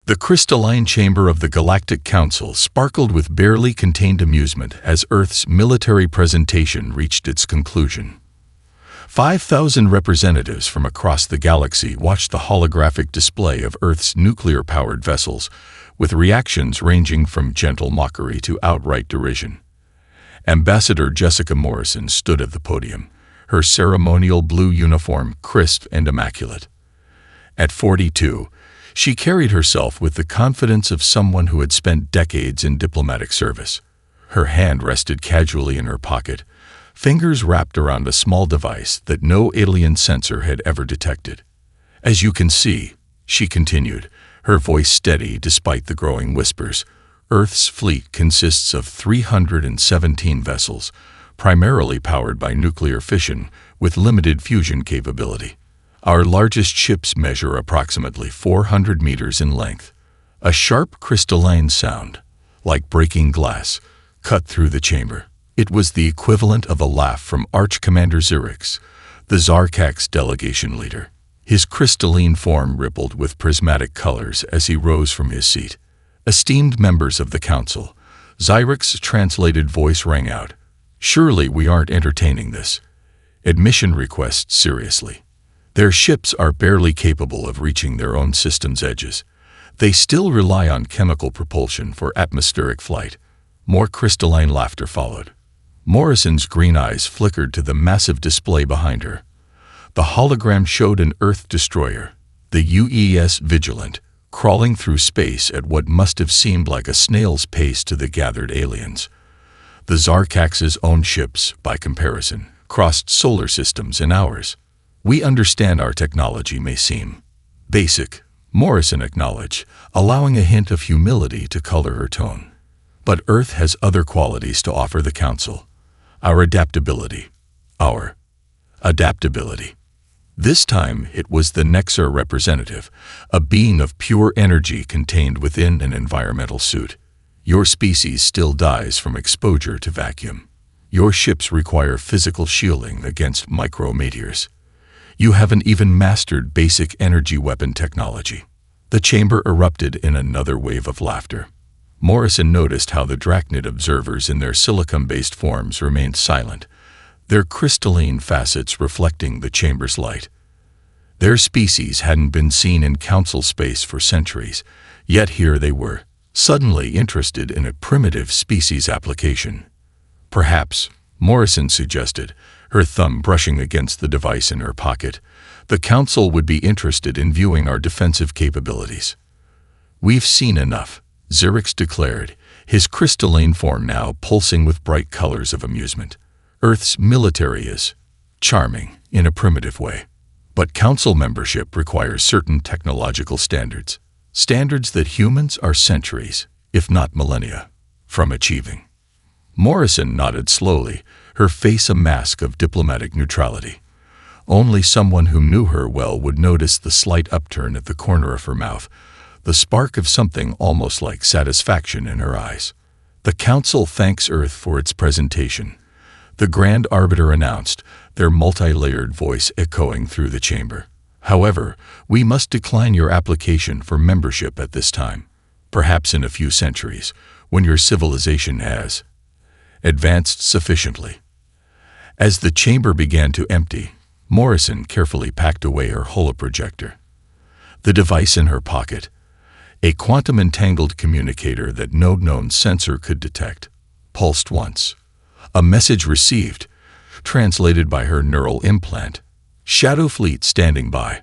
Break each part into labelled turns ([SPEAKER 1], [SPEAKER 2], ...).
[SPEAKER 1] The crystalline chamber of the Galactic Council sparkled with barely contained amusement as Earth's military presentation reached its conclusion. 5,000 representatives from across the galaxy watched the holographic display of Earth's nuclear-powered vessels, with reactions ranging from gentle mockery to outright derision. Ambassador Jessica Morrison stood at the podium, her ceremonial blue uniform crisp and immaculate. At 42, she carried herself with the confidence of someone who had spent decades in diplomatic service. Her hand rested casually in her pocket, fingers wrapped around a small device that no alien sensor had ever detected. "As you can see," she continued, her voice steady despite the growing whispers, "Earth's fleet consists of 317 vessels, primarily powered by nuclear fission with limited fusion capability. Our largest ships measure approximately 400 meters in length." A sharp crystalline sound, like breaking glass, cut through the chamber. It was the equivalent of a laugh from Arch Commander Xerix, the Zarkak's delegation leader. His crystalline form rippled with prismatic colors as he rose from his seat. "Esteemed members of the Council," Xerix's translated voice rang out, "surely we aren't entertaining this. Admission requests seriously. Their ships are barely capable of reaching their own system's edges. They still rely on chemical propulsion for atmospheric flight." More crystalline laughter followed. Morrison's green eyes flickered to the massive display behind her. The hologram showed an Earth destroyer, the UES Vigilant, crawling through space at what must have seemed like a snail's pace to the gathered aliens. The Zarkax's own ships, by comparison, crossed solar systems in hours. "We understand our technology may seem basic," Morrison acknowledged, allowing a hint of humility to color her tone. "But Earth has other qualities to offer the Council. Our adaptability. This time it was the Nexar representative, a being of pure energy contained within an environmental suit. "Your species still dies from exposure to vacuum. Your ships require physical shielding against micrometeors. You haven't even mastered basic energy weapon technology." The chamber erupted in another wave of laughter. Morrison noticed how the Drachnid observers in their silicon-based forms remained silent, their crystalline facets reflecting the chamber's light. Their species hadn't been seen in Council space for centuries, yet here they were, suddenly interested in a primitive species application. "Perhaps," Morrison suggested, her thumb brushing against the device in her pocket, "the Council would be interested in viewing our defensive capabilities." "We've seen enough," Xerix declared, his crystalline form now pulsing with bright colors of amusement. "Earth's military is charming in a primitive way. But Council membership requires certain technological standards that humans are centuries, if not millennia, from achieving." Morrison nodded slowly, her face a mask of diplomatic neutrality. Only someone who knew her well would notice the slight upturn at the corner of her mouth, the spark of something almost like satisfaction in her eyes. "The Council thanks Earth for its presentation," the Grand Arbiter announced, their multi-layered voice echoing through the chamber. "However, we must decline your application for membership at this time. Perhaps in a few centuries, when your civilization has advanced sufficiently." As the chamber began to empty, Morrison carefully packed away her holoprojector. The device in her pocket, a quantum-entangled communicator that no known sensor could detect, pulsed once. A message received, translated by her neural implant. "Shadow Fleet standing by.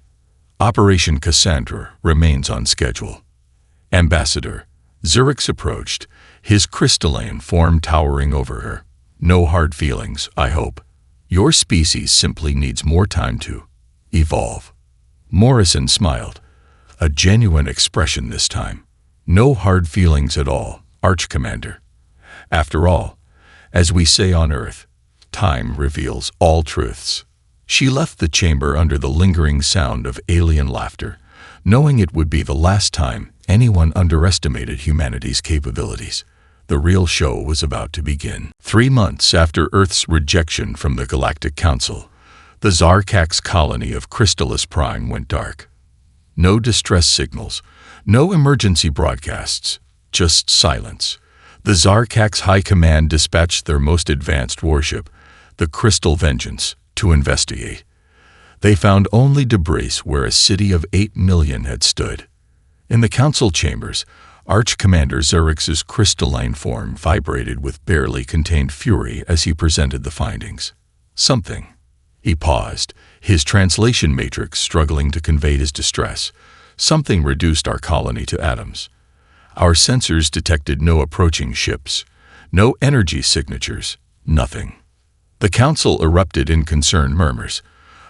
[SPEAKER 1] Operation Cassandra remains on schedule." "Ambassador," Xerix approached, his crystalline form towering over her. "No hard feelings, I hope. Your species simply needs more time to evolve." Morrison smiled, a genuine expression this time. "No hard feelings at all, Arch Commander. After all, as we say on Earth, time reveals all truths." She left the chamber under the lingering sound of alien laughter, knowing it would be the last time anyone underestimated humanity's capabilities. The real show was about to begin. 3 months after Earth's rejection from the Galactic Council, the Zarkax colony of Crystallis Prime went dark. No distress signals, No emergency broadcasts, just silence. The Zarkak's High Command dispatched their most advanced warship, the Crystal Vengeance, to investigate. They found only debris where a city of 8 million had stood. In the council chambers, Arch-Commander Xerx's crystalline form vibrated with barely contained fury as he presented the findings. Something. He paused, his translation matrix struggling to convey his distress. Something reduced our colony to atoms. Our sensors detected no approaching ships, no energy signatures, nothing. The council erupted in concerned murmurs.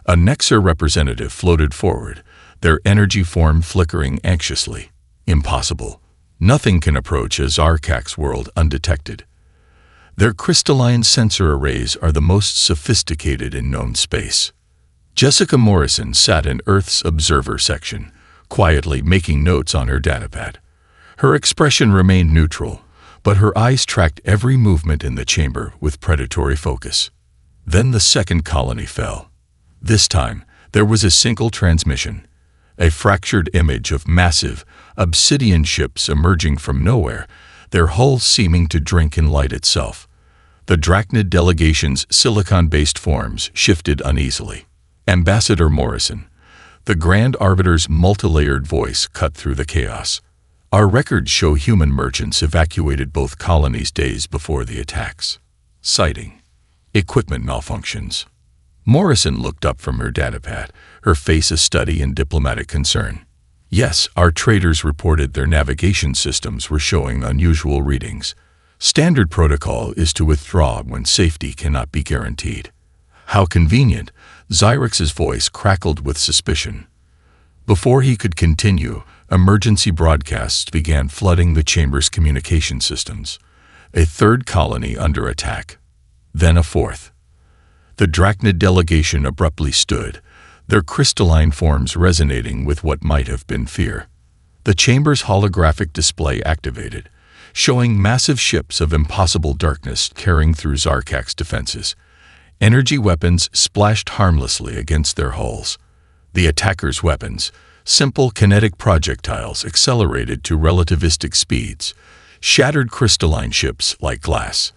[SPEAKER 1] A Nexer representative floated forward, their energy form flickering anxiously. Impossible. Nothing can approach a Zarkak's world undetected. Their crystalline sensor arrays are the most sophisticated in known space. Jessica Morrison sat in Earth's observer section, quietly making notes on her datapad. Her expression remained neutral, but her eyes tracked every movement in the chamber with predatory focus. Then the second colony fell. This time, there was a single transmission, a fractured image of massive, obsidian ships emerging from nowhere, their hulls seeming to drink in light itself. The Drachnid delegation's silicon-based forms shifted uneasily. Ambassador Morrison, the Grand Arbiter's multi-layered voice cut through the chaos. Our records show human merchants evacuated both colonies days before the attacks. Sighting. Equipment malfunctions. Morrison looked up from her datapad, her face a study in diplomatic concern. Yes, our traders reported their navigation systems were showing unusual readings. Standard protocol is to withdraw when safety cannot be guaranteed. How convenient, Xerx's voice crackled with suspicion. Before he could continue, emergency broadcasts began flooding the chamber's communication systems. A third colony under attack. Then a fourth. The Drachnid delegation abruptly stood, their crystalline forms resonating with what might have been fear. The chamber's holographic display activated, showing massive ships of impossible darkness tearing through Zarkak's defenses. Energy weapons splashed harmlessly against their hulls. The attackers' weapons, simple kinetic projectiles accelerated to relativistic speeds, shattered crystalline ships like glass.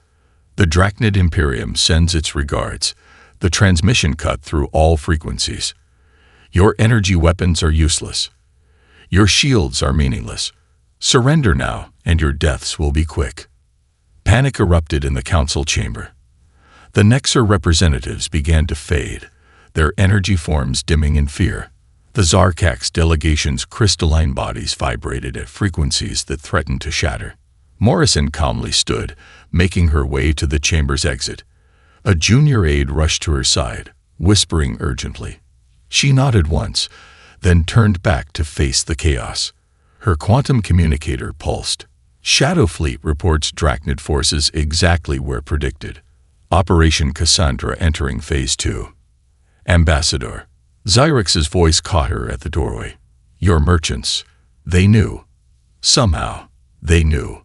[SPEAKER 1] The Drachnid Imperium sends its regards. The transmission cut through all frequencies. Your energy weapons are useless. Your shields are meaningless. Surrender now, and your deaths will be quick. Panic erupted in the council chamber. The Nexer representatives began to fade, their energy forms dimming in fear. The Zarkak's delegation's crystalline bodies vibrated at frequencies that threatened to shatter. Morrison calmly stood, making her way to the chamber's exit. A junior aide rushed to her side, whispering urgently. She nodded once, then turned back to face the chaos. Her quantum communicator pulsed. Shadow Fleet reports Drachnid forces exactly where predicted. Operation Cassandra entering Phase 2. Ambassador. Xerx's voice caught her at the doorway. Your merchants. They knew. Somehow, they knew.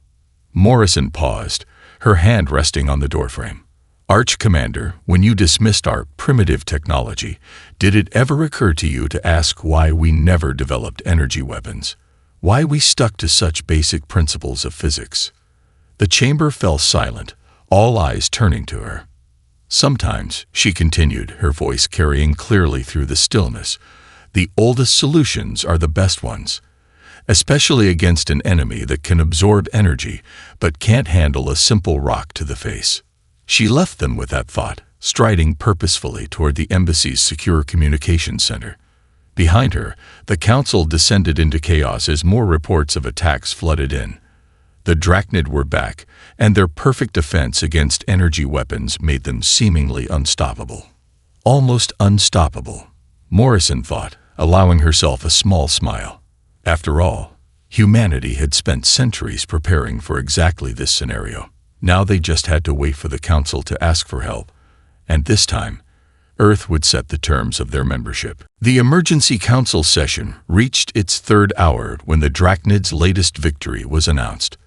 [SPEAKER 1] Morrison paused, her hand resting on the doorframe. Arch-Commander, when you dismissed our primitive technology, did it ever occur to you to ask why we never developed energy weapons? Why we stuck to such basic principles of physics? The chamber fell silent, all eyes turning to her. Sometimes, she continued, her voice carrying clearly through the stillness, the oldest solutions are the best ones, especially against an enemy that can absorb energy but can't handle a simple rock to the face. She left them with that thought, striding purposefully toward the embassy's secure communications center. Behind her, the council descended into chaos as more reports of attacks flooded in. The Drachnid were back, and their perfect defense against energy weapons made them seemingly unstoppable. Almost unstoppable, Morrison thought, allowing herself a small smile. After all, humanity had spent centuries preparing for exactly this scenario. Now they just had to wait for the council to ask for help, and this time, Earth would set the terms of their membership. The emergency council session reached its third hour when the Drachnid's latest victory was announced.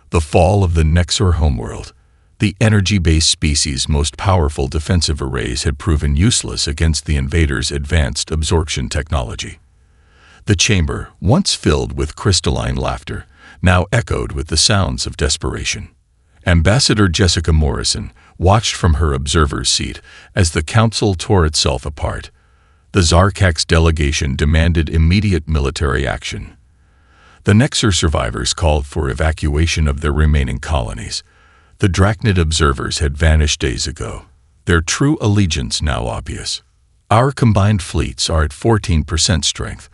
[SPEAKER 1] The fall of the Nexer homeworld. The energy-based species' most powerful defensive arrays had proven useless against the invaders' advanced absorption technology. The chamber, once filled with crystalline laughter, now echoed with the sounds of desperation. Ambassador Jessica Morrison watched from her observer's seat as the council tore itself apart. The Zarkax delegation demanded immediate military action. The Nexer survivors called for evacuation of their remaining colonies. The Drachnid observers had vanished days ago, their true allegiance now obvious. Our combined fleets are at 14% strength.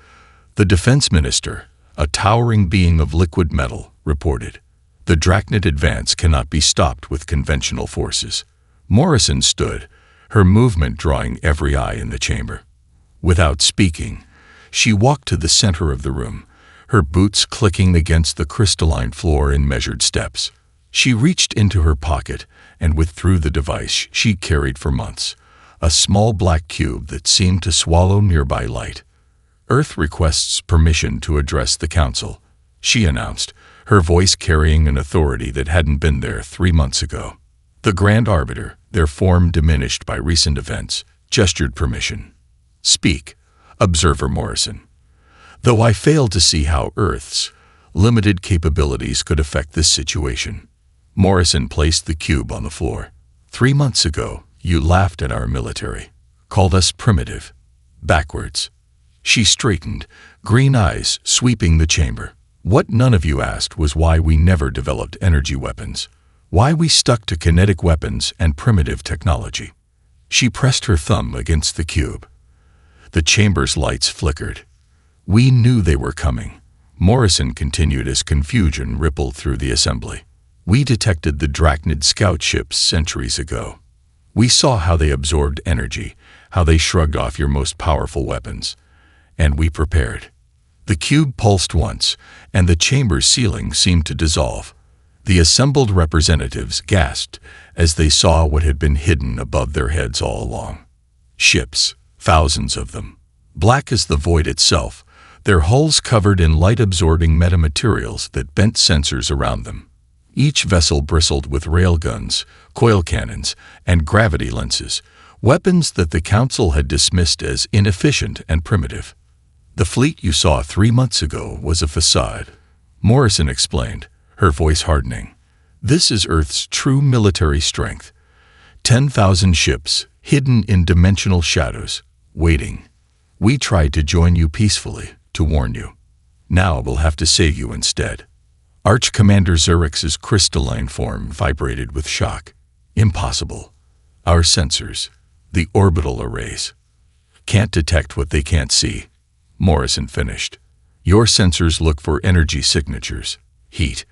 [SPEAKER 1] The defense minister, a towering being of liquid metal, reported. The Drachnid advance cannot be stopped with conventional forces. Morrison stood, her movement drawing every eye in the chamber. Without speaking, she walked to the center of the room, her boots clicking against the crystalline floor in measured steps. She reached into her pocket and withdrew the device she carried for months, a small black cube that seemed to swallow nearby light. Earth requests permission to address the council, she announced, her voice carrying an authority that hadn't been there 3 months ago. The Grand Arbiter, their form diminished by recent events, gestured permission. Speak, Observer Morrison. Though I failed to see how Earth's limited capabilities could affect this situation. Morrison placed the cube on the floor. 3 months ago, you laughed at our military, called us primitive, backwards. She straightened, green eyes sweeping the chamber. What none of you asked was why we never developed energy weapons, why we stuck to kinetic weapons and primitive technology. She pressed her thumb against the cube. The chamber's lights flickered. We knew they were coming. Morrison continued as confusion rippled through the assembly. We detected the Drachnid scout ships centuries ago. We saw how they absorbed energy, how they shrugged off your most powerful weapons. And we prepared. The cube pulsed once, and the chamber's ceiling seemed to dissolve. The assembled representatives gasped as they saw what had been hidden above their heads all along. Ships, thousands of them, black as the void itself, their hulls covered in light-absorbing metamaterials that bent sensors around them. Each vessel bristled with railguns, coil cannons, and gravity lenses, weapons that the Council had dismissed as inefficient and primitive. The fleet you saw 3 months ago was a facade, Morrison explained, her voice hardening. This is Earth's true military strength. 10,000 ships, hidden in dimensional shadows, waiting. We tried to join you peacefully, to warn you. Now we'll have to save you instead. Arch-Commander Zurix's crystalline form vibrated with shock. Impossible. Our sensors, the orbital arrays, can't detect what they can't see. Morrison finished. Your sensors look for energy signatures, heat,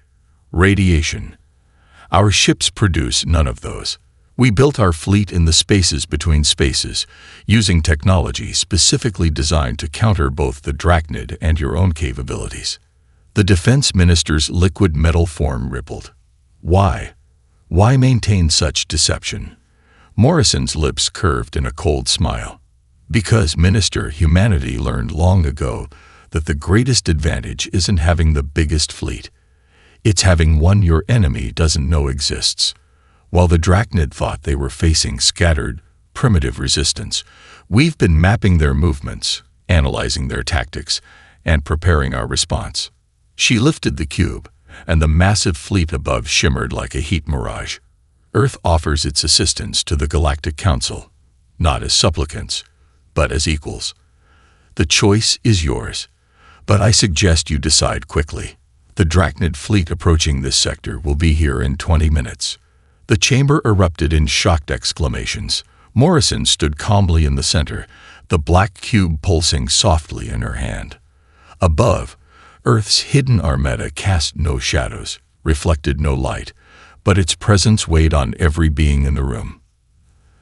[SPEAKER 1] radiation. Our ships produce none of those. We built our fleet in the spaces between spaces, using technology specifically designed to counter both the Drachnid and your own capabilities. The defense minister's liquid metal form rippled. Why? Why maintain such deception? Morrison's lips curved in a cold smile. Because, Minister, humanity learned long ago that the greatest advantage isn't having the biggest fleet. It's having one your enemy doesn't know exists. While the Drachnid thought they were facing scattered, primitive resistance, we've been mapping their movements, analyzing their tactics, and preparing our response. She lifted the cube, and the massive fleet above shimmered like a heat mirage. Earth offers its assistance to the Galactic Council, not as supplicants, but as equals. The choice is yours, but I suggest you decide quickly. The Drachnid fleet approaching this sector will be here in 20 minutes. The chamber erupted in shocked exclamations. Morrison stood calmly in the center, the black cube pulsing softly in her hand. Above, Earth's hidden Armada cast no shadows, reflected no light, but its presence weighed on every being in the room.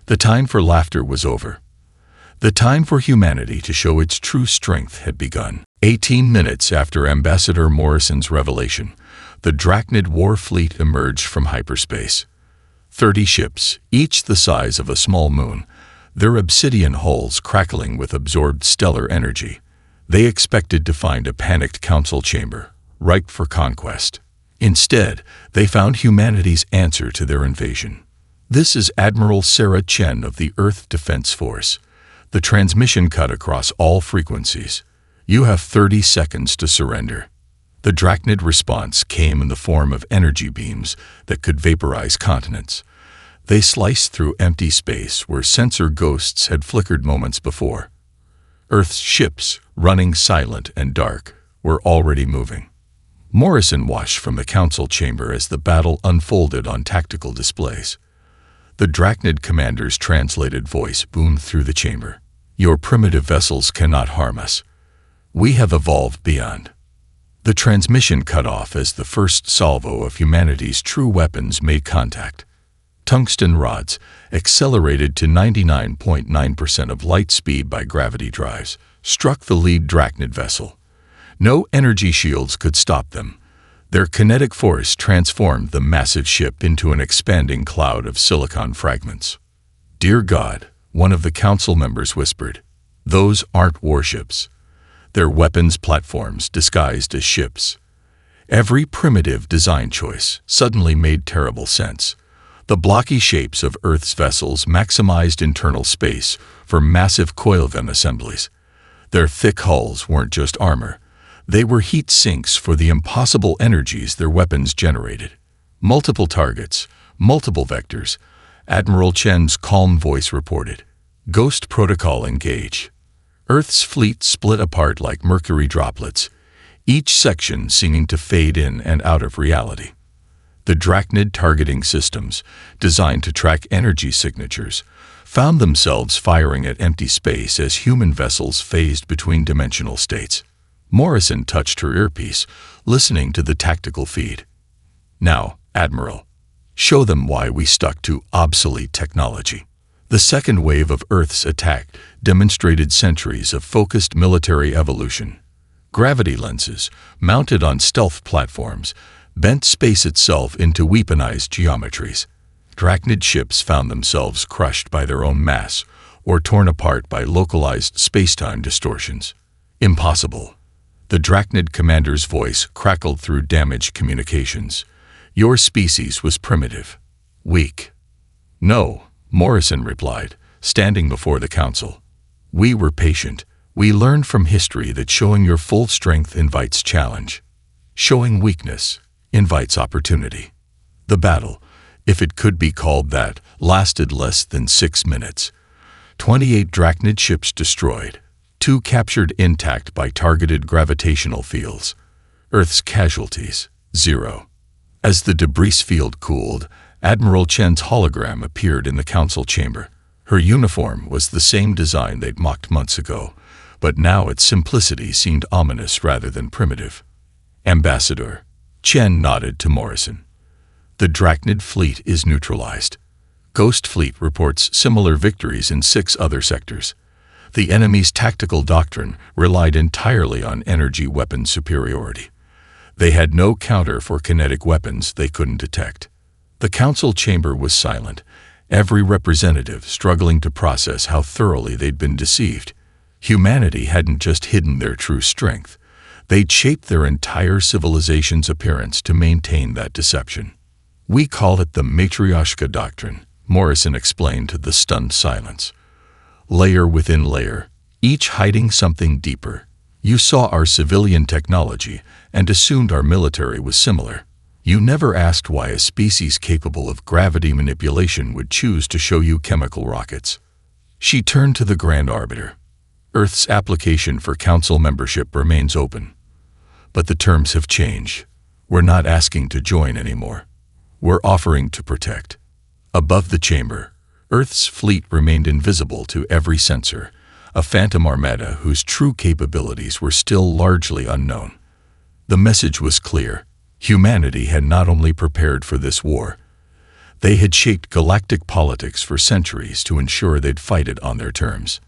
[SPEAKER 1] The time for laughter was over. The time for humanity to show its true strength had begun. 18 minutes after Ambassador Morrison's revelation, the Drachnid war fleet emerged from hyperspace. 30 ships, each the size of a small moon, their obsidian hulls crackling with absorbed stellar energy. They expected to find a panicked council chamber, ripe for conquest. Instead, they found humanity's answer to their invasion. This is Admiral Sarah Chen of the Earth Defense Force. The transmission cut across all frequencies. You have 30 seconds to surrender. The Drachnid response came in the form of energy beams that could vaporize continents. They sliced through empty space where sensor ghosts had flickered moments before. Earth's ships, running silent and dark, were already moving. Morrison watched from the council chamber as the battle unfolded on tactical displays. The Drachnid commander's translated voice boomed through the chamber. Your primitive vessels cannot harm us. We have evolved beyond. The transmission cut off as the first salvo of humanity's true weapons made contact. Tungsten rods, accelerated to 99.9% of light speed by gravity drives, struck the lead Drachnid vessel. No energy shields could stop them. Their kinetic force transformed the massive ship into an expanding cloud of silicon fragments. "Dear God," one of the council members whispered, "those aren't warships. They're weapons platforms disguised as ships." Every primitive design choice suddenly made terrible sense. The blocky shapes of Earth's vessels maximized internal space for massive coil vent assemblies. Their thick hulls weren't just armor. They were heat sinks for the impossible energies their weapons generated. Multiple targets, multiple vectors. Admiral Chen's calm voice reported. Ghost protocol engage. Earth's fleet split apart like mercury droplets, each section seeming to fade in and out of reality. The Drachnid targeting systems, designed to track energy signatures, found themselves firing at empty space as human vessels phased between dimensional states. Morrison touched her earpiece, listening to the tactical feed. "Now, Admiral, show them why we stuck to obsolete technology." The second wave of Earth's attack demonstrated centuries of focused military evolution. Gravity lenses, mounted on stealth platforms, bent space itself into weaponized geometries. Drachnid ships found themselves crushed by their own mass or torn apart by localized spacetime distortions. Impossible. The Drachnid commander's voice crackled through damaged communications. Your species was primitive. Weak. No, Morrison replied, standing before the council. We were patient. We learned from history that showing your full strength invites challenge. Showing weakness invites opportunity. The battle, if it could be called that, lasted less than 6 minutes. 28 Drachnid ships destroyed, 2 captured intact by targeted gravitational fields. Earth's casualties, 0. As the debris field cooled, Admiral Chen's hologram appeared in the council chamber. Her uniform was the same design they'd mocked months ago, but now its simplicity seemed ominous rather than primitive. Ambassador, Chen nodded to Morrison. The Drachnid fleet is neutralized. Ghost Fleet reports similar victories in 6 other sectors. The enemy's tactical doctrine relied entirely on energy weapon superiority. They had no counter for kinetic weapons they couldn't detect. The council chamber was silent, every representative struggling to process how thoroughly they'd been deceived. Humanity hadn't just hidden their true strength. They'd shaped their entire civilization's appearance to maintain that deception. We call it the Matryoshka Doctrine, Morrison explained to the stunned silence. Layer within layer, each hiding something deeper. You saw our civilian technology and assumed our military was similar. You never asked why a species capable of gravity manipulation would choose to show you chemical rockets. She turned to the Grand Arbiter. Earth's application for council membership remains open. But the terms have changed. We're not asking to join anymore. We're offering to protect. Above the chamber, Earth's fleet remained invisible to every sensor, a phantom armada whose true capabilities were still largely unknown. The message was clear. Humanity had not only prepared for this war, they had shaped galactic politics for centuries to ensure they'd fight it on their terms.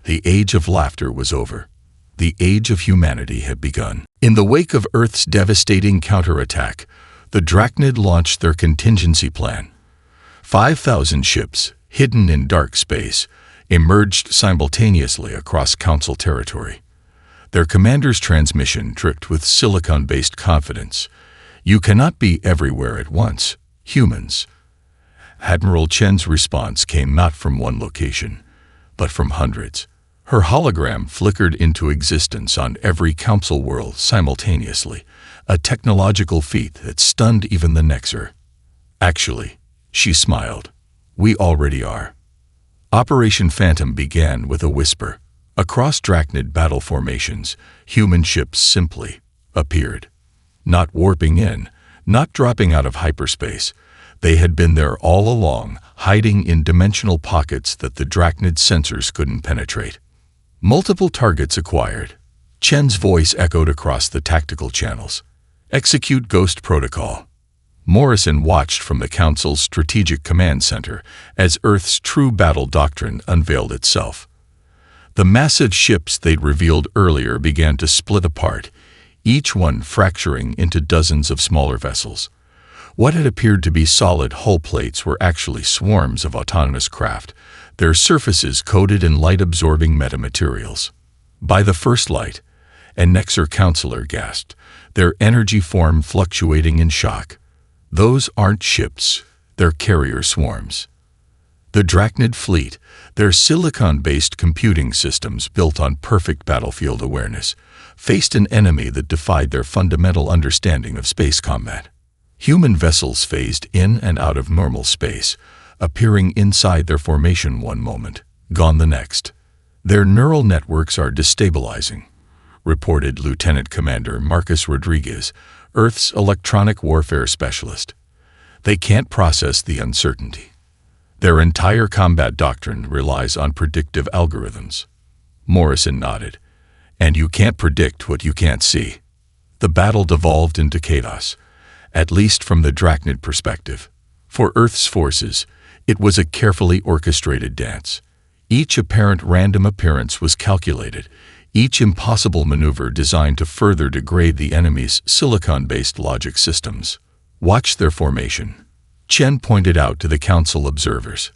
[SPEAKER 1] The age of laughter was over. The age of humanity had begun. In the wake of Earth's devastating counterattack, the Drachnid launched their contingency plan. 5,000 ships, hidden in dark space, emerged simultaneously across Council territory. Their commander's transmission dripped with silicon-based confidence. You cannot be everywhere at once, humans. Admiral Chen's response came not from one location, but from hundreds. Her hologram flickered into existence on every council world simultaneously, a technological feat that stunned even the Nexer. Actually, she smiled. We already are. Operation Phantom began with a whisper. Across Drachnid battle formations, human ships simply appeared. Not warping in, not dropping out of hyperspace. They had been there all along, hiding in dimensional pockets that the Drachnid sensors couldn't penetrate. Multiple targets acquired. Chen's voice echoed across the tactical channels. Execute Ghost Protocol. Morrison watched from the Council's Strategic Command Center as Earth's true battle doctrine unveiled itself. The massive ships they'd revealed earlier began to split apart, each one fracturing into dozens of smaller vessels. What had appeared to be solid hull plates were actually swarms of autonomous craft, their surfaces coated in light-absorbing metamaterials. By the first light, a Nexer counselor gasped, their energy form fluctuating in shock. Those aren't ships, they're carrier swarms. The Drachnid fleet, their silicon-based computing systems built on perfect battlefield awareness, faced an enemy that defied their fundamental understanding of space combat. Human vessels phased in and out of normal space, appearing inside their formation one moment, gone the next. Their neural networks are destabilizing, reported Lieutenant Commander Marcus Rodriguez, Earth's electronic warfare specialist. They can't process the uncertainty. Their entire combat doctrine relies on predictive algorithms. Morrison nodded. And you can't predict what you can't see. The battle devolved into chaos, at least from the Drachnid perspective. For Earth's forces, it was a carefully orchestrated dance. Each apparent random appearance was calculated, each impossible maneuver designed to further degrade the enemy's silicon-based logic systems. Watch their formation. Chen pointed out to the Council observers.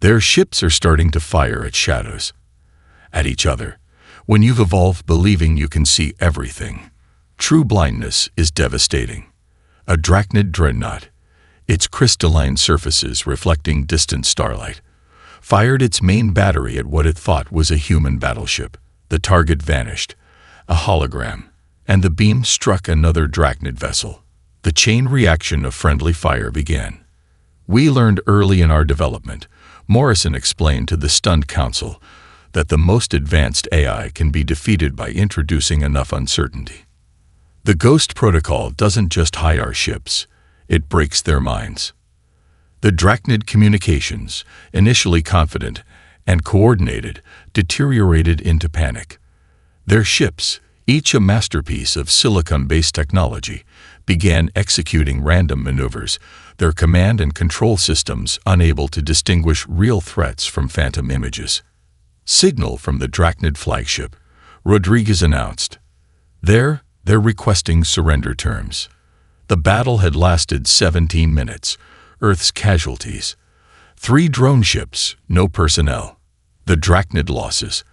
[SPEAKER 1] Their ships are starting to fire at shadows. At each other. When you've evolved believing you can see everything, true blindness is devastating. A Drachnid dreadnought, its crystalline surfaces reflecting distant starlight, fired its main battery at what it thought was a human battleship. The target vanished, a hologram, and the beam struck another Drachnid vessel. The chain reaction of friendly fire began. We learned early in our development, Morrison explained to the stunned Council, that the most advanced AI can be defeated by introducing enough uncertainty. The Ghost Protocol doesn't just hide our ships, it breaks their minds. The Drachnid communications, initially confident and coordinated, deteriorated into panic. Their ships, each a masterpiece of silicon-based technology, began executing random maneuvers, their command and control systems unable to distinguish real threats from phantom images. Signal from the Drachnid flagship, Rodriguez announced. They're requesting surrender terms. The battle had lasted 17 minutes. Earth's casualties. 3 drone ships, no personnel. The Drachnid losses.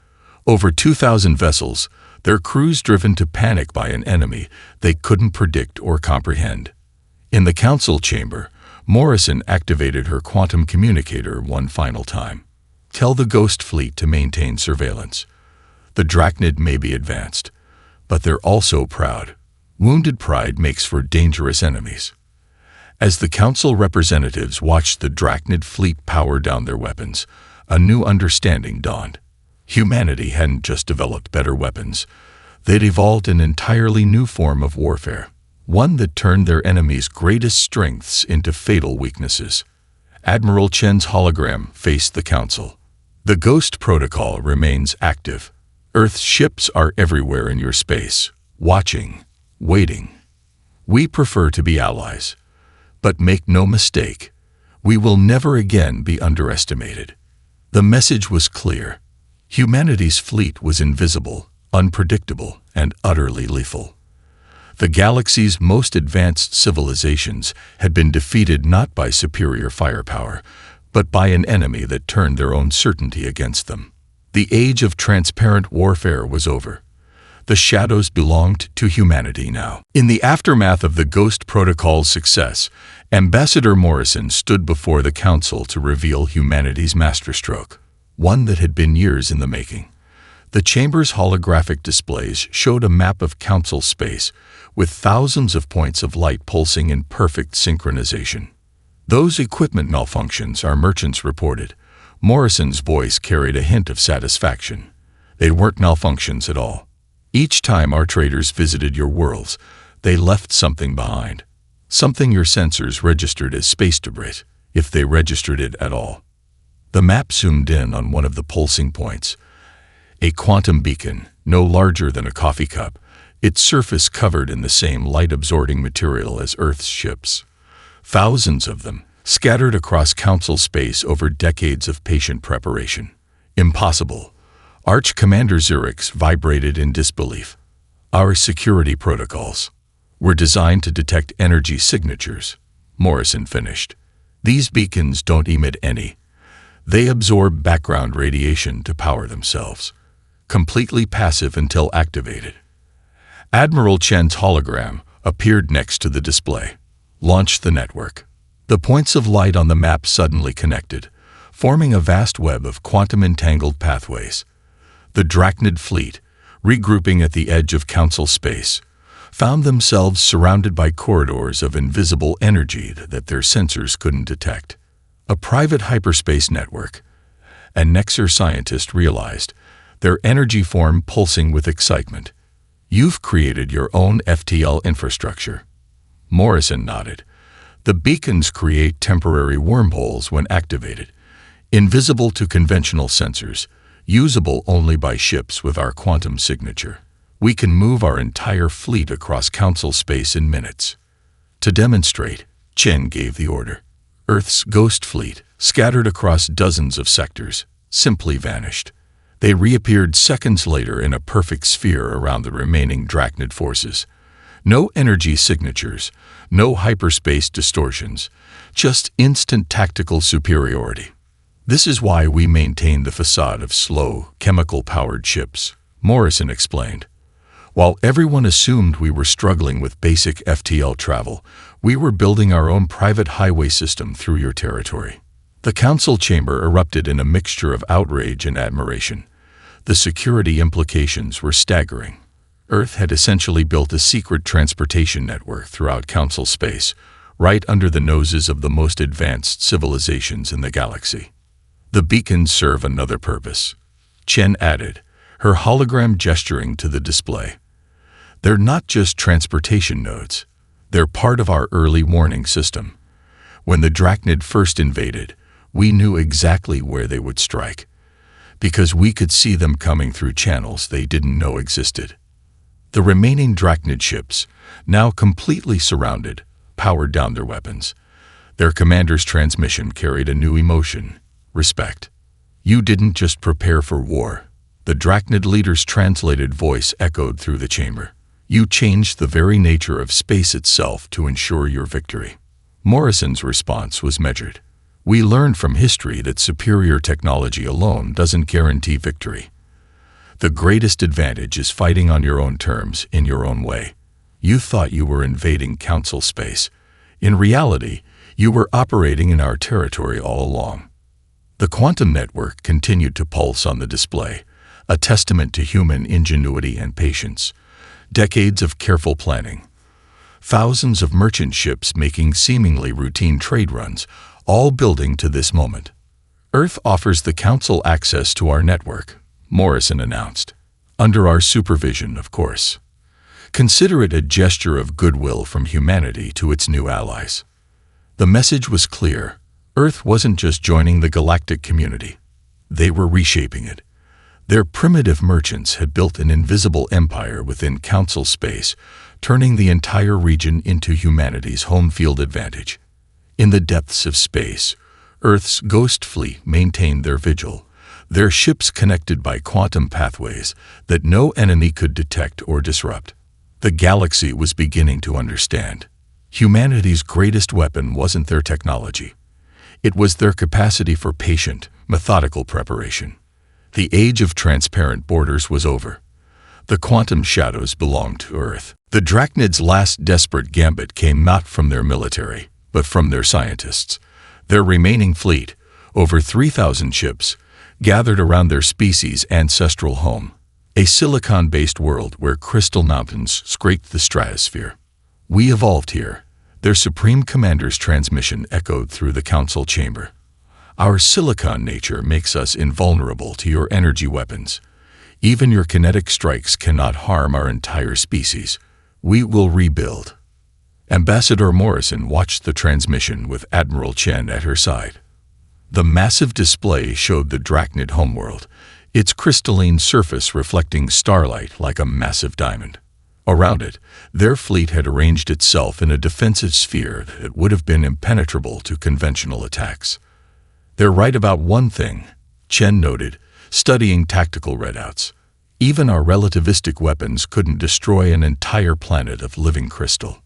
[SPEAKER 1] Over 2,000 vessels, their crews driven to panic by an enemy they couldn't predict or comprehend. In the Council chamber, Morrison activated her quantum communicator one final time. Tell the Ghost Fleet to maintain surveillance. The Drachnid may be advanced, but they're also proud. Wounded pride makes for dangerous enemies. As the Council representatives watched the Drachnid fleet power down their weapons, a new understanding dawned. Humanity hadn't just developed better weapons. They'd evolved an entirely new form of warfare, one that turned their enemies' greatest strengths into fatal weaknesses. Admiral Chen's hologram faced the Council. The Ghost Protocol remains active. Earth's ships are everywhere in your space, watching, waiting. We prefer to be allies. But make no mistake, we will never again be underestimated. The message was clear. Humanity's fleet was invisible, unpredictable, and utterly lethal. The galaxy's most advanced civilizations had been defeated not by superior firepower, but by an enemy that turned their own certainty against them. The age of transparent warfare was over. The shadows belonged to humanity now. In the aftermath of the Ghost Protocol's success, Ambassador Morrison stood before the Council to reveal humanity's masterstroke, one that had been years in the making. The chamber's holographic displays showed a map of Council space, with thousands of points of light pulsing in perfect synchronization. "Those equipment malfunctions," our merchants reported. Morrison's voice carried a hint of satisfaction. "They weren't malfunctions at all. Each time our traders visited your worlds, they left something behind. Something your sensors registered as space debris, if they registered it at all." The map zoomed in on one of the pulsing points. A quantum beacon, no larger than a coffee cup, its surface covered in the same light-absorbing material as Earth's ships. Thousands of them, scattered across Council space over decades of patient preparation. "Impossible." Arch Commander Zurich's vibrated in disbelief. "Our security protocols were designed to detect energy signatures," Morrison finished. "These beacons don't emit any. They absorb background radiation to power themselves. Completely passive until activated." Admiral Chen's hologram appeared next to the display. "Launch the network." The points of light on the map suddenly connected, forming a vast web of quantum-entangled pathways. The Drachnid fleet, regrouping at the edge of Council space, found themselves surrounded by corridors of invisible energy that their sensors couldn't detect. A private hyperspace network. A Nexer scientist realized, their energy form pulsing with excitement. "You've created your own FTL infrastructure." Morrison nodded. "The beacons create temporary wormholes when activated, invisible to conventional sensors, usable only by ships with our quantum signature. We can move our entire fleet across Council space in minutes." To demonstrate, Chen gave the order. Earth's ghost fleet, scattered across dozens of sectors, simply vanished. They reappeared seconds later in a perfect sphere around the remaining Drachnid forces. No energy signatures, no hyperspace distortions, just instant tactical superiority. "This is why we maintain the facade of slow, chemical-powered ships," Morrison explained. "While everyone assumed we were struggling with basic FTL travel, we were building our own private highway system through your territory." The Council chamber erupted in a mixture of outrage and admiration. The security implications were staggering. Earth had essentially built a secret transportation network throughout Council space, right under the noses of the most advanced civilizations in the galaxy. "The beacons serve another purpose," Chen added, her hologram gesturing to the display. "They're not just transportation nodes. They're part of our early warning system. When the Drachnid first invaded, we knew exactly where they would strike, because we could see them coming through channels they didn't know existed." The remaining Drachnid ships, now completely surrounded, powered down their weapons. Their commander's transmission carried a new emotion: respect. "You didn't just prepare for war," the Drachnid leader's translated voice echoed through the chamber. "You changed the very nature of space itself to ensure your victory." Morrison's response was measured. "We learned from history that superior technology alone doesn't guarantee victory. The greatest advantage is fighting on your own terms, in your own way. You thought you were invading Council space. In reality, you were operating in our territory all along." The quantum network continued to pulse on the display, a testament to human ingenuity and patience. Decades of careful planning. Thousands of merchant ships making seemingly routine trade runs, all building to this moment. "Earth offers the Council access to our network," Morrison announced. "Under our supervision, of course. Consider it a gesture of goodwill from humanity to its new allies." The message was clear. Earth wasn't just joining the galactic community. They were reshaping it. Their primitive merchants had built an invisible empire within Council space, turning the entire region into humanity's home field advantage. In the depths of space, Earth's ghost fleet maintained their vigil, their ships connected by quantum pathways that no enemy could detect or disrupt. The galaxy was beginning to understand. Humanity's greatest weapon wasn't their technology. It was their capacity for patient, methodical preparation. The age of transparent borders was over. The quantum shadows belonged to Earth. The Drachnid's last desperate gambit came not from their military, but from their scientists. Their remaining fleet, over 3,000 ships, gathered around their species' ancestral home, a silicon-based world where crystal mountains scraped the stratosphere. We evolved here. Their Supreme Commander's transmission echoed through the council chamber. Our silicon nature makes us invulnerable to your energy weapons. Even your kinetic strikes cannot harm our entire species. We will rebuild. Ambassador Morrison watched the transmission with Admiral Chen at her side. The massive display showed the Drachnid homeworld, its crystalline surface reflecting starlight like a massive diamond. Around it, their fleet had arranged itself in a defensive sphere that would have been impenetrable to conventional attacks. "They're right about one thing," Chen noted, studying tactical readouts. "Even our relativistic weapons couldn't destroy an entire planet of living crystal."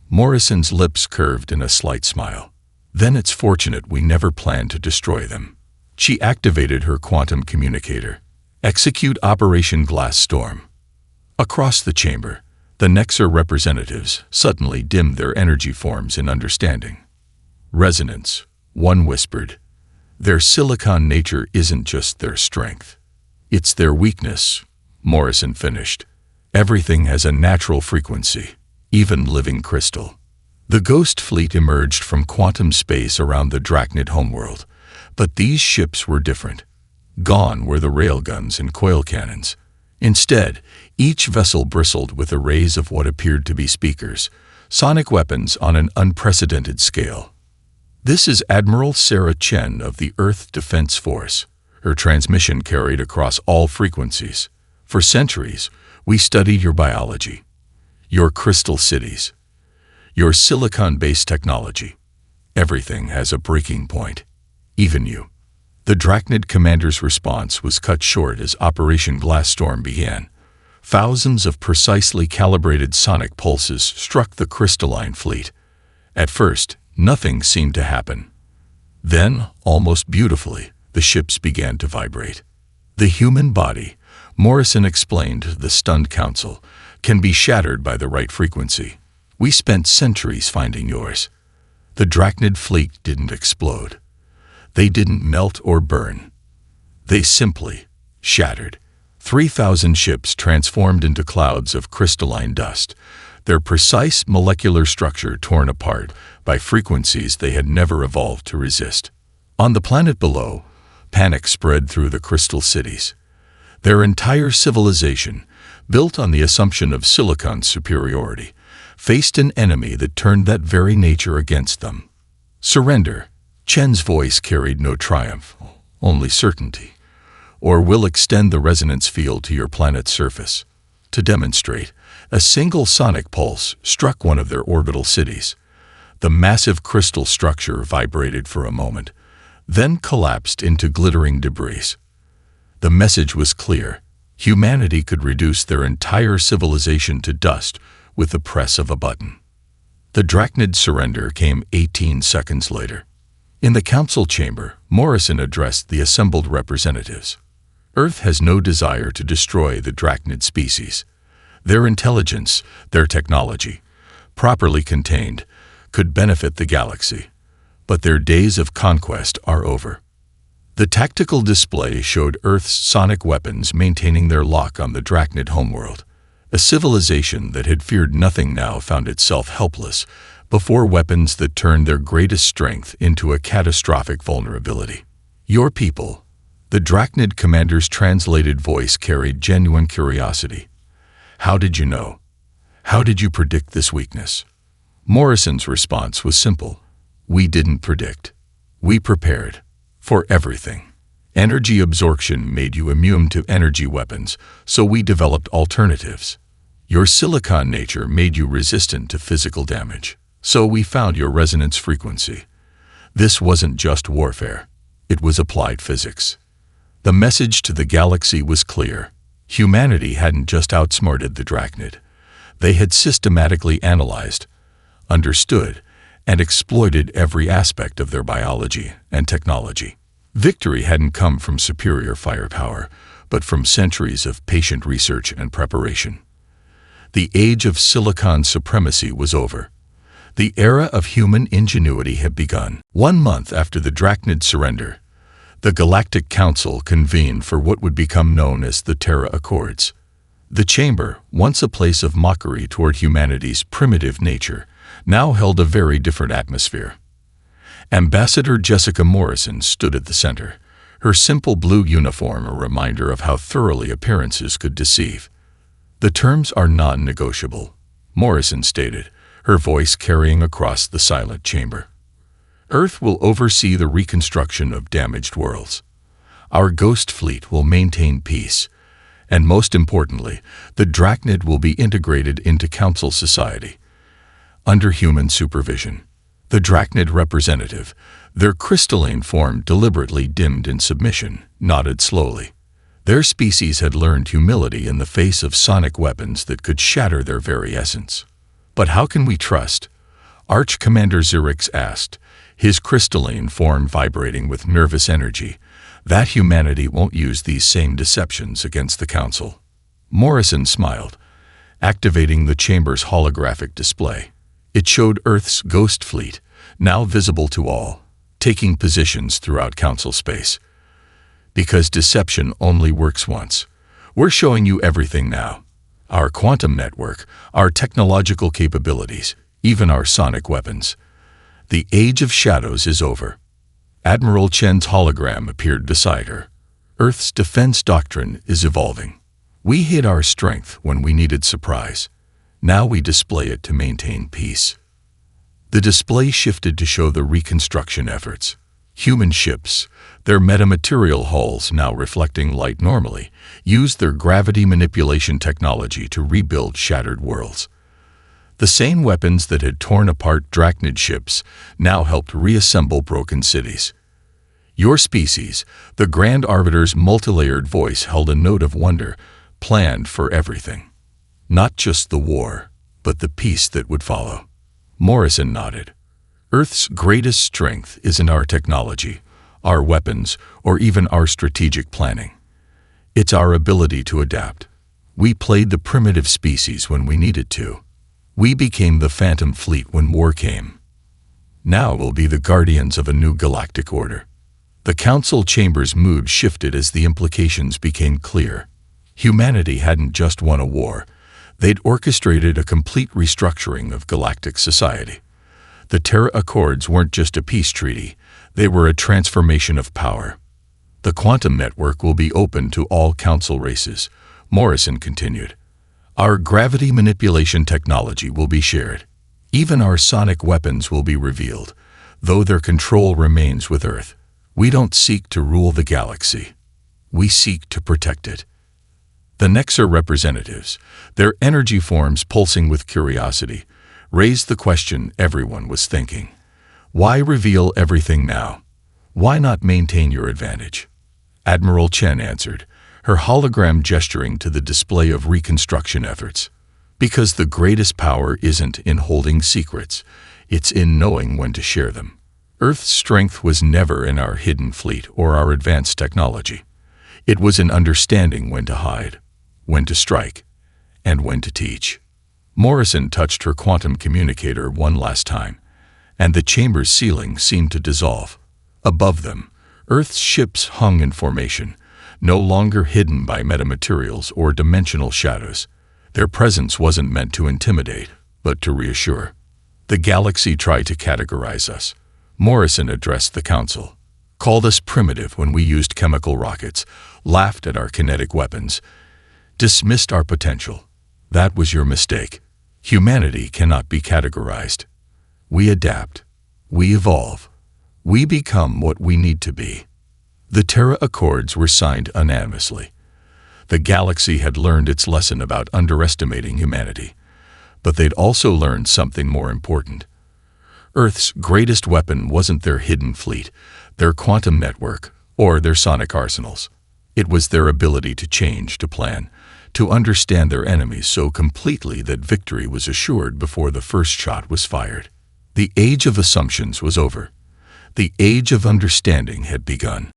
[SPEAKER 1] Morrison's lips curved in a slight smile. "Then it's fortunate we never planned to destroy them." She activated her quantum communicator. "Execute Operation Glass Storm." Across the chamber, the Nexer representatives suddenly dimmed their energy forms in understanding. "Resonance," one whispered. "Their silicon nature isn't just their strength. It's their weakness," Morrison finished. "Everything has a natural frequency, even living crystal." The Ghost Fleet emerged from quantum space around the Drachnid homeworld, but these ships were different. Gone were the railguns and coil cannons. Instead, each vessel bristled with arrays of what appeared to be speakers, sonic weapons on an unprecedented scale. "This is Admiral Sarah Chen of the Earth Defense Force." Her transmission carried across all frequencies. "For centuries, we studied your biology, your crystal cities, your silicon-based technology. Everything has a breaking point, even you." The Drachnid commander's response was cut short as Operation Glass Storm began. Thousands of precisely calibrated sonic pulses struck the crystalline fleet. At first, nothing seemed to happen. Then, almost beautifully, the ships began to vibrate. "The human body," Morrison explained to the stunned council, "can be shattered by the right frequency. We spent centuries finding yours." The Drachnid fleet didn't explode. They didn't melt or burn. They simply shattered. 3,000 ships transformed into clouds of crystalline dust, their precise molecular structure torn apart by frequencies they had never evolved to resist. On the planet below, panic spread through the crystal cities. Their entire civilization, built on the assumption of silicon superiority, faced an enemy that turned that very nature against them. "Surrender." Chen's voice carried no triumph, only certainty. "Or we'll extend the resonance field to your planet's surface." To demonstrate, a single sonic pulse struck one of their orbital cities. The massive crystal structure vibrated for a moment, then collapsed into glittering debris. The message was clear. Humanity could reduce their entire civilization to dust with the press of a button. The Drachnid surrender came 18 seconds later. In the council chamber, Morrison addressed the assembled representatives. "Earth has no desire to destroy the Drachnid species. Their intelligence, their technology, properly contained, could benefit the galaxy. But their days of conquest are over." The tactical display showed Earth's sonic weapons maintaining their lock on the Drachnid homeworld. A civilization that had feared nothing now found itself helpless before weapons that turned their greatest strength into a catastrophic vulnerability. "Your people," the Drachnid commander's translated voice carried genuine curiosity. "How did you know? How did you predict this weakness?" Morrison's response was simple. "We didn't predict. We prepared. For everything. Energy absorption made you immune to energy weapons, so we developed alternatives. Your silicon nature made you resistant to physical damage, so we found your resonance frequency. This wasn't just warfare. It was applied physics." The message to the galaxy was clear. Humanity hadn't just outsmarted the Drachnid. They had systematically analyzed, understood, and exploited every aspect of their biology and technology. Victory hadn't come from superior firepower, but from centuries of patient research and preparation. The age of silicon supremacy was over. The era of human ingenuity had begun. 1 month after the Drachnid surrender, the Galactic Council convened for what would become known as the Terra Accords. The chamber, once a place of mockery toward humanity's primitive nature, now held a very different atmosphere. Ambassador Jessica Morrison stood at the center, her simple blue uniform a reminder of how thoroughly appearances could deceive. "The terms are non-negotiable," Morrison stated, her voice carrying across the silent chamber. "Earth will oversee the reconstruction of damaged worlds. Our ghost fleet will maintain peace. And most importantly, the Drachnid will be integrated into Council society, under human supervision." The Drachnid representative, their crystalline form deliberately dimmed in submission, nodded slowly. Their species had learned humility in the face of sonic weapons that could shatter their very essence. "But how can we trust?" Arch Commander Zerix asked, his crystalline form vibrating with nervous energy, "that humanity won't use these same deceptions against the Council." Morrison smiled, activating the chamber's holographic display. It showed Earth's ghost fleet, now visible to all, taking positions throughout Council space. "Because deception only works once. We're showing you everything now. Our quantum network, our technological capabilities, even our sonic weapons. The age of shadows is over." Admiral Chen's hologram appeared beside her. "Earth's defense doctrine is evolving. We hid our strength when we needed surprise. Now we display it to maintain peace." The display shifted to show the reconstruction efforts. Human ships, their metamaterial hulls now reflecting light normally, used their gravity manipulation technology to rebuild shattered worlds. The same weapons that had torn apart Drachnid ships now helped reassemble broken cities. "Your species," the Grand Arbiter's multilayered voice held a note of wonder, "planned for everything. Not just the war, but the peace that would follow." Morrison nodded. "Earth's greatest strength isn't our technology, our weapons, or even our strategic planning. It's our ability to adapt. We played the primitive species when we needed to. We became the Phantom Fleet when war came. Now we'll be the guardians of a new galactic order." The Council chamber's mood shifted as the implications became clear. Humanity hadn't just won a war. They'd orchestrated a complete restructuring of galactic society. The Terra Accords weren't just a peace treaty, they were a transformation of power. "The quantum network will be open to all Council races," Morrison continued. "Our gravity manipulation technology will be shared. Even our sonic weapons will be revealed, though their control remains with Earth. We don't seek to rule the galaxy. We seek to protect it." The Nexar representatives, their energy forms pulsing with curiosity, raised the question everyone was thinking. Why reveal everything now? Why not maintain your advantage? Admiral Chen answered, her hologram gesturing to the display of reconstruction efforts. "Because the greatest power isn't in holding secrets, it's in knowing when to share them. Earth's strength was never in our hidden fleet or our advanced technology. It was in understanding when to hide, when to strike, and when to teach." Morrison touched her quantum communicator one last time, and the chamber's ceiling seemed to dissolve. Above them, Earth's ships hung in formation, no longer hidden by metamaterials or dimensional shadows. Their presence wasn't meant to intimidate, but to reassure. "The galaxy tried to categorize us," Morrison addressed the Council. "Called us primitive when we used chemical rockets, laughed at our kinetic weapons, dismissed our potential. That was your mistake. Humanity cannot be categorized. We adapt. We evolve. We become what we need to be." The Terra Accords were signed unanimously. The galaxy had learned its lesson about underestimating humanity, but they'd also learned something more important. Earth's greatest weapon wasn't their hidden fleet, their quantum network, or their sonic arsenals. It was their ability to change, to plan, to understand their enemies so completely that victory was assured before the first shot was fired. The age of assumptions was over. The age of understanding had begun.